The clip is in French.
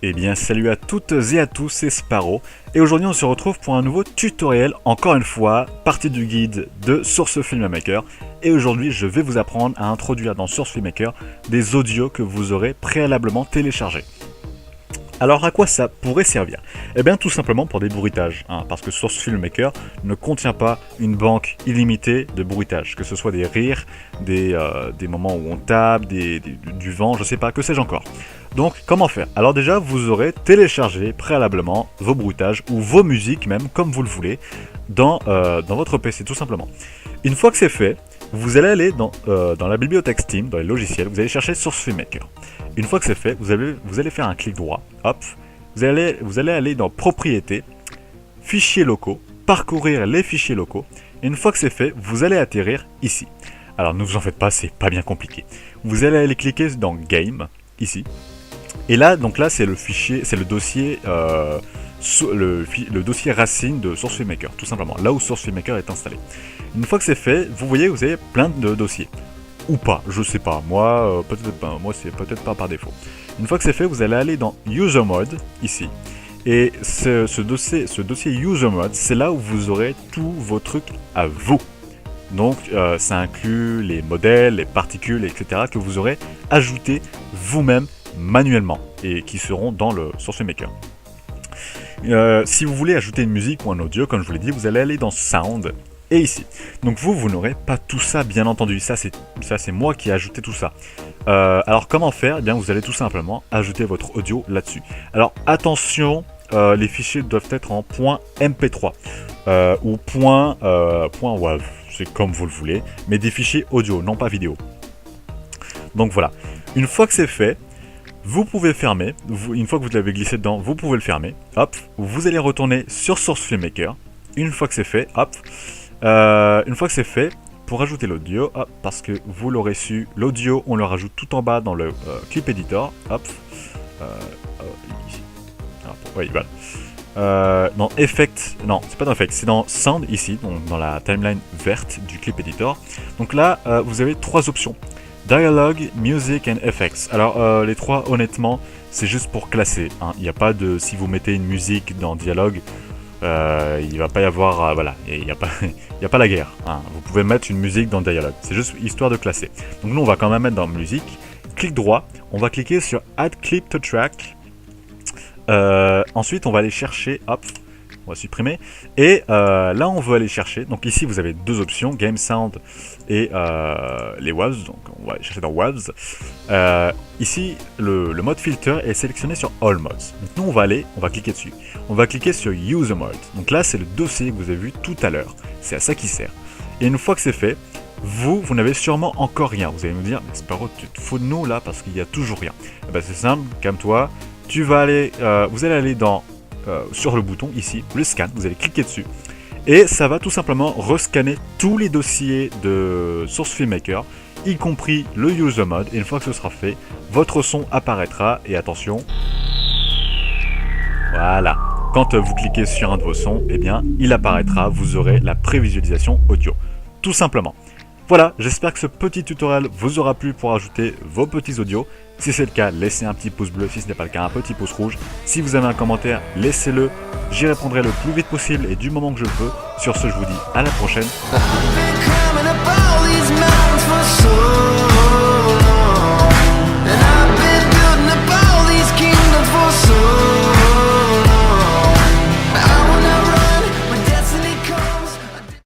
Eh bien salut à toutes et à tous, c'est Sparrow, et aujourd'hui on se retrouve pour un nouveau tutoriel, encore une fois, partie du guide de Source Filmmaker, et aujourd'hui je vais vous apprendre à introduire dans Source Filmmaker des audios que vous aurez préalablement téléchargés. Alors à quoi ça pourrait servir? Eh bien tout simplement pour des bruitages, parce que Source Filmmaker ne contient pas une banque illimitée de bruitages, que ce soit des rires, des moments où on tape, du vent, je sais pas, que sais-je encore. Donc comment faire? Alors déjà vous aurez téléchargé préalablement vos bruitages ou vos musiques même, comme vous le voulez, dans votre PC tout simplement. Une fois que c'est fait, vous allez aller dans la bibliothèque Steam, dans les logiciels, vous allez chercher Source Filmmaker. Une fois que c'est fait, vous allez faire un clic droit, hop, vous allez aller dans Propriétés, Fichiers locaux, parcourir les fichiers locaux, et une fois que c'est fait, vous allez atterrir ici. Alors ne vous en faites pas, c'est pas bien compliqué. Vous allez aller cliquer dans Game, ici, et là, donc là, c'est le fichier, c'est le dossier, le dossier racine de Source Filmmaker, tout simplement, là où Source Filmmaker est installé. Une fois que c'est fait, vous voyez, vous avez plein de dossiers. Ou pas, je sais pas, moi, peut-être pas, moi c'est peut-être pas par défaut. Une fois que c'est fait, vous allez aller dans User Mode, ici. Et ce dossier User Mode, c'est là où vous aurez tous vos trucs à vous. Donc ça inclut les modèles, les particules, etc. que vous aurez ajoutés vous-même manuellement et qui seront dans le Source Filmmaker. Si vous voulez ajouter une musique ou un audio, comme je vous l'ai dit, vous allez aller dans Sound et ici. Donc vous n'aurez pas tout ça, bien entendu. Ça c'est moi qui ai ajouté tout ça. Alors comment faire? Eh bien, vous allez tout simplement ajouter votre audio là-dessus. Alors attention, les fichiers doivent être en .mp3 ou .wav, c'est comme vous le voulez, mais des fichiers audio, non pas vidéo. Donc voilà. Une fois que c'est fait, vous pouvez fermer, une fois que vous l'avez glissé dedans, vous pouvez le fermer, hop, vous allez retourner sur Source Filmmaker, une fois que c'est fait, hop, une fois que c'est fait, pour ajouter l'audio, hop, parce que vous l'aurez su, l'audio, on le rajoute tout en bas dans le Clip Editor, hop, ici, oui, voilà, dans Effect, non, c'est pas dans Effect, c'est dans Sound, ici, donc dans la timeline verte du Clip Editor, donc là, vous avez trois options. Dialogue, Music and Effects. Alors les trois, honnêtement, c'est juste pour classer. Il n'y a pas de... Si vous mettez une musique dans Dialogue, il va pas y avoir... voilà, il n'y a pas la guerre. Vous pouvez mettre une musique dans Dialogue. C'est juste histoire de classer. Donc nous, on va quand même mettre dans Musique. Clic droit, on va cliquer sur Add Clip to Track. Ensuite, on va aller chercher... Hop, on va supprimer. Et là, on veut aller chercher. Donc ici, vous avez deux options, Game Sound et les Waves. Donc on va aller chercher dans Waves. Ici, le mode Filter est sélectionné sur All Modes. Donc nous, on va cliquer dessus. On va cliquer sur User Mode. Donc là, c'est le dossier que vous avez vu tout à l'heure. C'est à ça qu'il sert. Et une fois que c'est fait, vous n'avez sûrement encore rien. Vous allez me dire, mais Sparrow, tu te fous de nous là parce qu'il n'y a toujours rien. Eh ben, c'est simple, calme-toi. Vous allez aller dans... sur le bouton ici, le scan, vous allez cliquer dessus et ça va tout simplement rescanner tous les dossiers de Source Filmmaker, y compris le User Mode, et une fois que ce sera fait, votre son apparaîtra et attention, voilà, quand vous cliquez sur un de vos sons, eh bien il apparaîtra, vous aurez la prévisualisation audio, tout simplement. Voilà, j'espère que ce petit tutoriel vous aura plu pour ajouter vos petits audios. Si c'est le cas, laissez un petit pouce bleu, si ce n'est pas le cas, un petit pouce rouge. Si vous avez un commentaire, laissez-le, j'y répondrai le plus vite possible et du moment que je le peux. Sur ce, je vous dis à la prochaine.